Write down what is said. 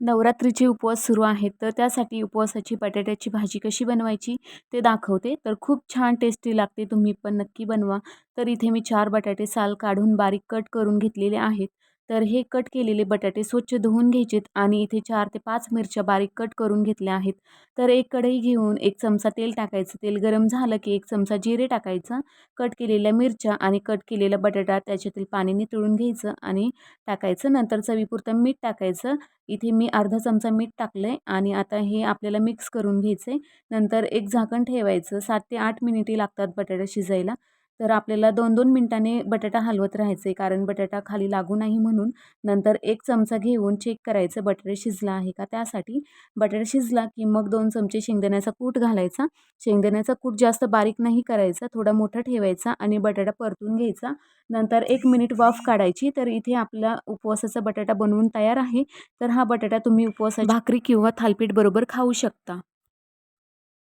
नवरात्रीचे उपवास सुरू आहेत, तर त्यासाठी उपवासाची बटाट्याची भाजी कशी बनवायची ते दाखवते. तर खूप छान टेस्टी लागते, तुम्ही पण नक्की बनवा. तर इथे मी 4 बटाटे साल काढून बारीक कट करून घेतलेले आहेत. तर हे कट केलेले बटाटे स्वच्छ धुवून घ्यायचेत आणि इथे 4 ते 5 मिरच्या बारीक कट करून घेतल्या आहेत. तर एक कढई घेऊन 1 चमचा तेल टाकायचं. तेल गरम झालं की 1 चमचा जिरे टाकायचं, कट केलेल्या मिरच्या आणि कट केलेला बटाटा त्याच्यातील पाणी नितळून घ्यायचं आणि टाकायचं. नंतर चवीपुरतं मीठ टाकायचं. इथे मी अर्धा चमचा मीठ टाकलं आहे आणि आता हे आपल्याला मिक्स करून घ्यायचं आहे. नंतर एक झाकण ठेवायचं. 7 ते 8 मिनिटे लागतात बटाटा शिजायला. तर आपल्याला 2-2 मिनिटांनी बटाटा हलवत राहायचं आहे, कारण बटाटा खाली लागू नाही म्हणून. नंतर एक चमचा घेऊन चेक करायचं बटाटा शिजला आहे का त्यासाठी. बटाटा शिजला की मग 2 चमचे शेंगदाण्याचा कूट घालायचा. शेंगदाण्याचा कूट जास्त बारीक नाही करायचा, थोडा मोठा ठेवायचा आणि बटाटा परतून घ्यायचा. नंतर 1 मिनिट वाफ काढायची. तर इथे आपला उपवासाचा बटाटा बनवून तयार आहे. तर हा बटाटा तुम्ही उपवासाची भाकरी किंवा थालीपीठ बरोबर खाऊ शकता.